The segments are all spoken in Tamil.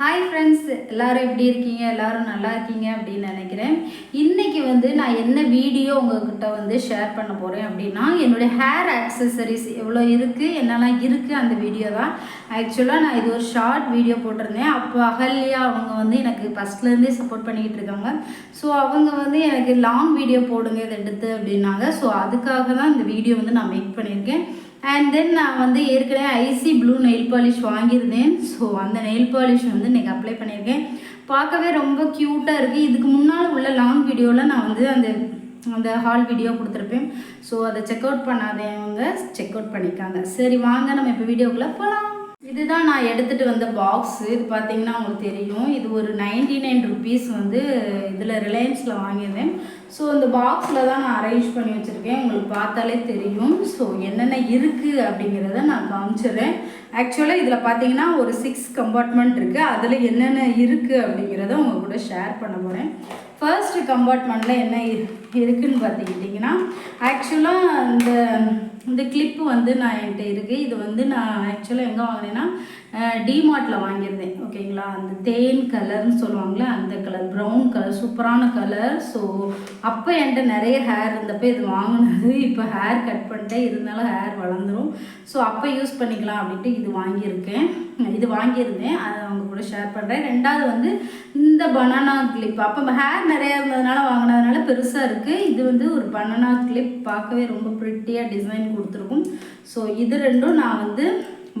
ஹாய் ஃப்ரெண்ட்ஸ், எல்லோரும் எப்படி இருக்கீங்க? எல்லோரும் நல்லா இருக்கீங்க அப்படின்னு நினைக்கிறேன். இன்றைக்கி நான் என்ன வீடியோ உங்கள்கிட்ட ஷேர் பண்ண போகிறேன் அப்படின்னா, என்னுடைய ஹேர் ஆக்சசரிஸ் எவ்வளோ இருக்குது, என்னெல்லாம் இருக்குது அந்த வீடியோ தான். ஆக்சுவலாக நான் இது ஒரு ஷார்ட் வீடியோ போட்டிருந்தேன். அப்போ அகல்யா அவங்க எனக்கு ஃபஸ்ட்லேருந்தே சப்போர்ட் பண்ணிக்கிட்டு இருக்காங்க. ஸோ அவங்க எனக்கு லாங் வீடியோ போடுங்க இதை எடுத்து அப்படின்னாங்க. ஸோ அதுக்காக தான் இந்த வீடியோ நான் மேக் பண்ணியிருக்கேன். அண்ட் தென் நான் ஏற்கனவே ஐசி ப்ளூ நெயில் பாலிஷ் வாங்கியிருந்தேன். ஸோ அந்த நெயில் பாலிஷ் இன்றைக்கி அப்ளை பண்ணியிருக்கேன். பார்க்கவே ரொம்ப க்யூட்டாக இருக்குது. இதுக்கு முன்னால் உள்ள லாங் வீடியோவில் நான் அந்த ஹால் வீடியோ கொடுத்துருப்பேன். ஸோ அதை செக் அவுட் பண்ணாதவங்க செக் அவுட் பண்ணிக்காங்க. சரி வாங்க நம்ம இப்போ வீடியோக்குள்ளே போகலாம். இதுதான் நான் எடுத்துகிட்டு வந்த பாக்ஸு. இது பார்த்திங்கன்னா உங்களுக்கு தெரியும். இது ஒரு 99 ருபீஸ் இதில் ரிலையன்ஸில் வாங்கியிருந்தேன். ஸோ இந்த பாக்ஸில் தான் நான் அரேஞ்ச் பண்ணி வச்சுருக்கேன். உங்களுக்கு பார்த்தாலே தெரியும். ஸோ என்னென்ன இருக்குது அப்படிங்கிறத நான் காமிச்சிடுறேன். ஆக்சுவலாக இதில் பார்த்தீங்கன்னா ஒரு 6 கம்பார்ட்மெண்ட் இருக்குது. அதில் என்னென்ன இருக்குது அப்படிங்கிறத உங்கள் கூட ஷேர் பண்ண போகிறேன். ஃபர்ஸ்ட் கம்பார்ட்மெண்ட்டில் என்ன இருக்குதுன்னு பார்த்துக்கிட்டிங்கன்னா, ஆக்சுவலாக இந்த கிளிப்பு நான் என்கிட்ட இருக்குது. இது நான் ஆக்சுவலாக எங்கே வாங்கினேன்னா டிமார்ட்டில் வாங்கியிருந்தேன். ஓகேங்களா, அந்த தேன் கலர்னு சொல்லுவாங்களே அந்த கலர், ப்ரௌன் கலர், சூப்பரான கலர். ஸோ அப்போ என்கிட்ட நிறைய ஹேர் இருந்தப்போ இது வாங்கினது. இப்போ ஹேர் கட் பண்ணிட்டேன், இருந்தாலும் ஹேர் வளர்ந்துடும். ஸோ அப்போ யூஸ் பண்ணிக்கலாம் அப்படின்ட்டு இது வாங்கியிருந்தேன். அதை அவங்க கூட ஷேர் பண்ணுறேன். ரெண்டாவது இந்த பனானா கிளிப். அப்போ ஹேர் நிறையா இருந்ததுனால வாங்கினதுனால பெருசாக இருக்குது. இது ஒரு பனானா கிளிப், பார்க்கவே ரொம்ப ப்ரிட்டியாக டிசைன் கொடுத்துருக்கும். ஸோ இது ரெண்டும் நான்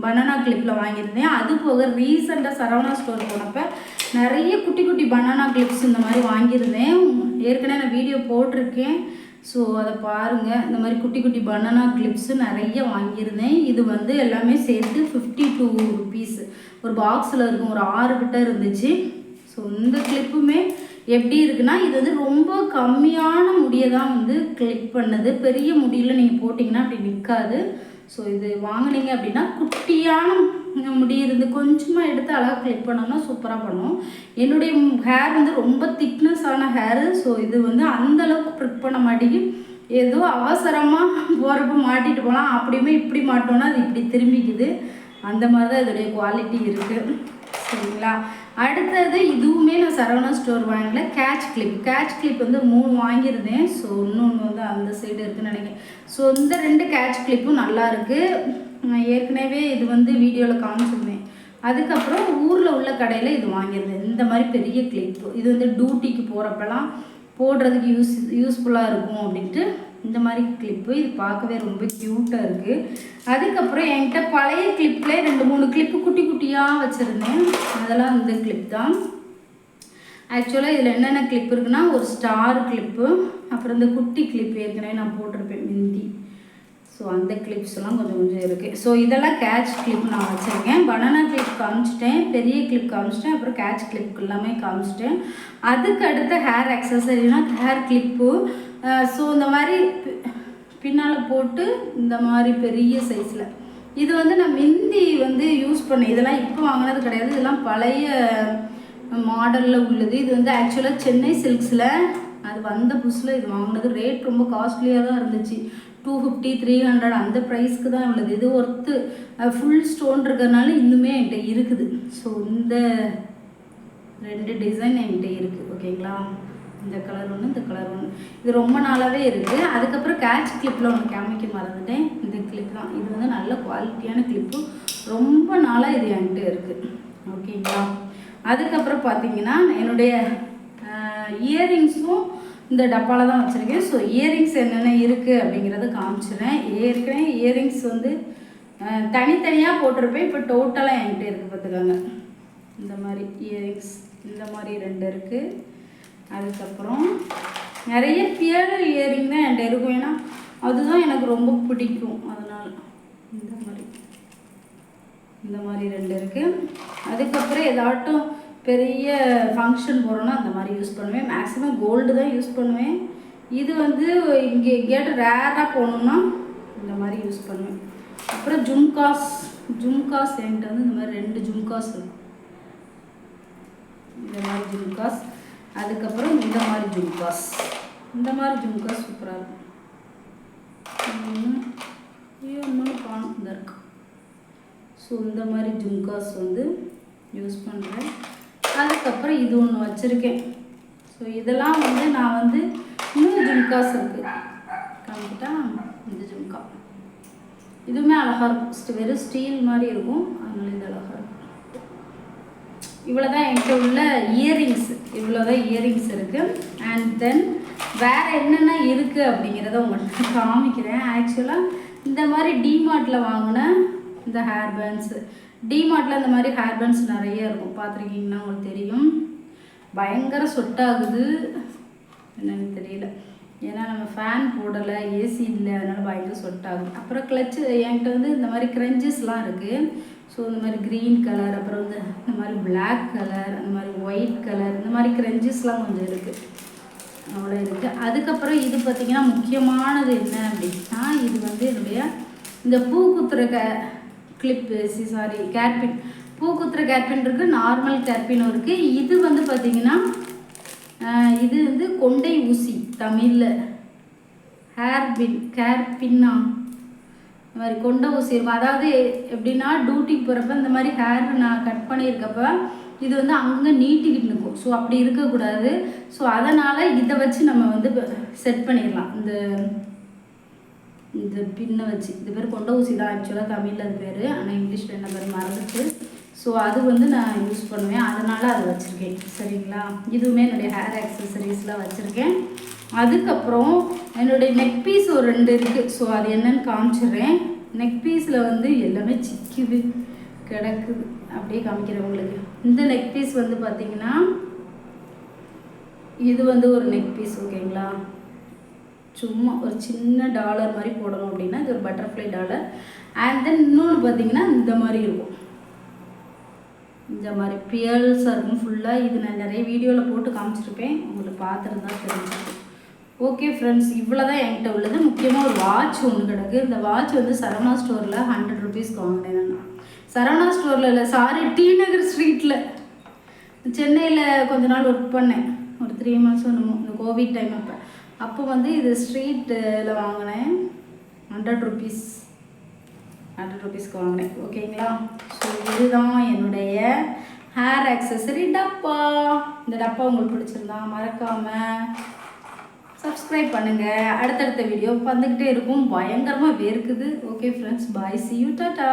பனானா கிளிப்பில் வாங்கியிருந்தேன். அது போக ரீசெண்டாக சரவணா ஸ்டோர் போனப்போ நிறைய குட்டி குட்டி பனானா கிளிப்ஸ் இந்த மாதிரி வாங்கியிருந்தேன். ஏற்கனவே நான் வீடியோ போட்டிருக்கேன். ஸோ அதை பாருங்கள். இந்த மாதிரி குட்டி குட்டி பனானா கிளிப்ஸு நிறைய வாங்கியிருந்தேன். இது எல்லாமே சேர்த்து 52 ருபீஸ் ஒரு பாக்ஸில் இருக்கும். ஒரு 6 கிட்ட இருந்துச்சு. ஸோ இந்த கிளிப்புமே எப்படி இருக்குன்னா, இது ரொம்ப கம்மியான முடியை தான் கிளிப் பண்ணுது. பெரிய முடியில் நீங்கள் போட்டிங்கன்னா அப்படி நிற்காது. ஸோ இது வாங்கினீங்க அப்படின்னா குட்டியான முடி கொஞ்சமாக எடுத்து அழகாக கிளிப் பண்ணோம்னா சூப்பராக பண்ணும். என்னுடைய ஹேர் ரொம்ப திக்னஸான ஹேரு. ஸோ இது அந்தளவுக்கு ப்ரிக் பண்ண மாட்டேங்குது. ஏதோ அவசரமாக போகிறப்ப மாட்டிட்டு போகலாம், அப்படியுமே இப்படி மாட்டோன்னா அது இப்படி திரும்பிக்குது. அந்த மாதிரி தான் இதோடைய குவாலிட்டி இருக்குது. சரிங்களா, அடுத்தது இதுவுமே நான் சரவணா ஸ்டோர் வாங்கல. கேட்ச் கிளிப் 3 வாங்கியிருந்தேன். ஸோ இன்னொன்று அந்த சைடு இருக்குதுன்னு நினைக்கிறேன். ஸோ இந்த 2 கேட்ச் கிளிப்பும் நல்லா இருக்குது. ஏற்கனவே இது வீடியோவில் காமிச்சிருந்தேன். அதுக்கப்புறம் ஊரில் உள்ள கடையில் இது வாங்கியிருந்தேன். இந்த மாதிரி பெரிய கிளிப்பு. இது டியூட்டிக்கு போகிறப்பெல்லாம் போடுறதுக்கு யூஸ்ஃபுல்லாக இருக்கும் அப்படின்ட்டு இந்த மாதிரி கிளிப்பு. இது பார்க்கவே ரொம்ப க்யூட்டாக இருக்குது. அதுக்கப்புறம் என்கிட்ட பழைய கிளிப்பில் 2-3 கிளிப்பு குட்டி குட்டியாக வச்சுருந்தேன். அதெல்லாம் இந்த கிளிப் தான். ஆக்சுவலாக இதில் என்னென்ன கிளிப் இருக்குன்னா, ஒரு ஸ்டார் கிளிப்பு, அப்புறம் இந்த குட்டி கிளிப் ஏற்கனவே நான் போட்டிருப்பேன் மிந்தி. ஸோ அந்த கிளிப்ஸ்லாம் கொஞ்சம் இருக்குது. ஸோ இதெல்லாம் கேட்ச் கிளிப் நான் வச்சுருக்கேன். பனானா கிளிப் காமிச்சிட்டேன், பெரிய கிளிப் காமிச்சிட்டேன், அப்புறம் கேட்ச் கிளிப் எல்லாமே காமிச்சிட்டேன். அதுக்கு அடுத்த ஹேர் அக்சசரினா ஹேர் கிளிப்பு. ஸோ இந்த மாதிரி பின்னால் போட்டு இந்த மாதிரி பெரிய சைஸில் இது நான் மிந்தி யூஸ் பண்ணேன். இதெல்லாம் இப்போ வாங்கினது கிடையாது. இதெல்லாம் பழைய மாடலில் உள்ளது. இது ஆக்சுவலாக சென்னை சில்க்ஸில் அது வந்த புதுசில் இது வாங்கினது. ரேட் ரொம்ப காஸ்ட்லியாக தான் இருந்துச்சு. 250, 300 அந்த ப்ரைஸ்க்கு தான் உள்ளது. இது ஒர்த்து. ஃபுல் ஸ்டோன் இருக்கிறதுனால இன்னுமே என்கிட்ட இருக்குது. ஸோ இந்த 2 டிசைன் என்கிட்ட இருக்குது. ஓகேங்களா, இந்த கலர் ஒன்று, இந்த கலர் ஒன்று. இது ரொம்ப நாளாகவே இருக்குது. அதுக்கப்புறம் கேட்ச் கிளிப்பில் ஒன்று காமிக்க மறந்துட்டேன். இந்த கிளிப் தான். இது நல்ல குவாலிட்டியான கிளிப்பு. ரொம்ப நாளாக இது என்கிட்ட இருக்குது. ஓகேங்களா, அதுக்கப்புறம் பார்த்தீங்கன்னா என்னுடைய இயரிங்ஸும் இந்த டப்பாவில் தான் வச்சுருக்கேன். ஸோ இயரிங்ஸ் என்னென்ன இருக்குது அப்படிங்கிறத காமிச்சிடுறேன். ஏற்கனவே இயரிங்ஸ் தனித்தனியாக போட்டிருப்பேன். இப்போ டோட்டலாக என்கிட்ட இருக்குது பார்த்துக்கோங்க. இந்த மாதிரி இயரிங்ஸ் இந்த மாதிரி 2 இருக்குது. அதுக்கப்புறம் நிறைய பியர் இயரிங் தான் என்கிட்ட இருக்கும். ஏன்னா அதுதான் எனக்கு ரொம்ப பிடிக்கும். அதனால் இந்த மாதிரி 2 இருக்குது. அதுக்கப்புறம் ஏதாட்டும் பெரிய ஃபங்க்ஷன் போகிறோன்னா அந்த மாதிரி யூஸ் பண்ணுவேன். மேக்ஸிமம் கோல்டு தான் யூஸ் பண்ணுவேன். இது இங்கே எங்கேயாட்டும் ரேராக போகணுன்னா இந்த மாதிரி யூஸ் பண்ணுவேன். அப்புறம் ஜும்காஸ் என்கிட்ட இந்த மாதிரி 2 ஜும்காஸ் இருக்கும். இந்த மாதிரி ஜும்காஸ். அதுக்கப்புறம் இந்த மாதிரி ஜும்காஸ் சூப்பராக இருக்கும். இன்னொன்று காணும் இந்த இருக்கு. ஸோ இந்த மாதிரி ஜும்காஸ் யூஸ் பண்ணுறேன். அதுக்கப்புறம் இது ஒன்று வச்சுருக்கேன். ஸோ இதெல்லாம் வந்து நான் வந்து இன்னும் ஜும்காஸ் இருக்குது காமிக்கிட்டா. இந்த ஜும்கா இதுவுமே அழகாக இருக்கும். வெறும் ஸ்டீல் மாதிரி இருக்கும், அதனால இது அழகாக இருக்கும். இவ்வளோதான் என்கிட்ட உள்ள இயரிங்ஸ். இவ்வளோதான் இயரிங்ஸ் இருக்குது. அண்ட் தென் வேறு என்னென்ன இருக்குது அப்படிங்கிறத உங்கள்கிட்ட காமிக்கிறேன். ஆக்சுவலாக இந்த மாதிரி டிமார்ட்டில் வாங்கின இந்த ஹேர் பேண்ட்ஸு, டிமார்ட்டில் இந்த மாதிரி ஹேர் பேண்ட்ஸ் நிறைய இருக்கும், பார்த்துருக்கீங்கன்னா உங்களுக்கு தெரியும். பயங்கர சொட்டாகுது, என்னன்னு தெரியல. ஏன்னா நம்ம ஃபேன் போடலை, ஏசி இல்லை, அதனால் பயங்கர சொட்டாகுது. அப்புறம் கிளச்சு என்கிட்ட வந்து இந்த மாதிரி க்ரன்ச்சஸ்லாம் இருக்குது. ஸோ இந்த மாதிரி க்ரீன் கலர், அப்புறம் வந்து இந்த மாதிரி பிளாக் கலர், அந்த மாதிரி ஒயிட் கலர், இந்த மாதிரி க்ரன்ச்சஸ்லாம் கொஞ்சம் இருக்குது, அவ்வளோ இருக்குது. அதுக்கப்புறம் இது பார்த்திங்கன்னா முக்கியமானது என்ன அப்படின்னா, இது வந்து என்னுடைய இந்த பூ குத்துற கிளிப்பு, கேர்பின், பூ குத்துற கேர்பின் இருக்குது, நார்மல் கேர்பினும் இருக்குது. இது வந்து பார்த்திங்கன்னா இது வந்து கொண்டை ஊசி, தமிழில் கேர்பின்னா இந்த மாதிரி கொண்டை ஊசி இருக்கும். அதாவது எப்படின்னா டியூட்டிக்கு போகிறப்ப இந்த மாதிரி ஹேர் நான் கட் பண்ணியிருக்கப்ப இது வந்து அங்கங்கே நீட்டிக்கிட்டு இருக்கும். ஸோ அப்படி இருக்கக்கூடாது. ஸோ அதனால் இதை வச்சு நம்ம வந்து செட் பண்ணிடலாம். இந்த பின்னை வச்சு, இது பேர் கொண்டை ஊசி தான் ஆக்சுவலாக தமிழில் அது பேர், ஆனால் இங்கிலீஷில் என்ன பேர் மறந்துட்டு. ஸோ அது வந்து நான் யூஸ் பண்ணுவேன், அதனால் அது வச்சுருக்கேன். சரிங்களா, இதுவுமே என்னுடைய ஹேர் ஆக்சசரிஸ்லாம் வச்சுருக்கேன். அதுக்கப்புறம் என்னுடைய நெக் பீஸ் ஒரு 2 இருக்குது. ஸோ அது என்னன்னு காமிச்சிடுறேன். நெக் பீஸில் வந்து எல்லாமே சிக்குது கிடக்குது, அப்படியே காமிக்கிறவங்களுக்கு. இந்த நெக் பீஸ் வந்து பார்த்திங்கன்னா இது வந்து ஒரு நெக் பீஸ், ஓகேங்களா. சும்மா ஒரு சின்ன டாலர் மாதிரி போடணும் அப்படின்னா இது ஒரு பட்டர்ஃப்ளை டாலர். அண்ட் தென் இன்னொன்று பார்த்திங்கன்னா இந்த மாதிரி இருக்கும், இந்த மாதிரி பியர்ஸாக இருக்கும் ஃபுல்லாக. இது நான் நிறைய வீடியோவில் போட்டு காமிச்சிருப்பேன், உங்களுக்கு பார்த்துருந்தா தெரிஞ்சிருக்கும். ஓகே ஃப்ரெண்ட்ஸ், இவ்வளோ தான் என்கிட்ட உள்ளது. முக்கியமாக ஒரு வாட்ச் ஒன்று கிடக்கு. இந்த வாட்ச் வந்து சரவணா ஸ்டோரில் 100 ருபீஸ்க்கு வாங்கினேன் நான். சரவணா ஸ்டோரில் இல்லை, சாரி, டி நகர் ஸ்ட்ரீட்டில். சென்னையில் கொஞ்ச நாள் ஒர்க் பண்ணேன், ஒரு 3 months ஒன்றுமோ, இந்த கோவிட் டைம் அப்போ வந்து இது ஸ்ட்ரீட்டில் வாங்கினேன். 100 ருபீஸ்க்கு வாங்கினேன், ஓகேங்களா. ஸோ இதுதான் என்னுடைய ஹேர் ஆக்சசரி டப்பா. இந்த டப்பா உங்களுக்கு பிடிச்சிருந்தா மறக்காமல் சப்ஸ்கிரைப் பண்ணுங்கள். அடுத்தடுத்த வீடியோ வந்துக்கிட்டே இருக்கும். பயங்கரமாக வேர்க்குது. Okay friends, bye, see you, tata.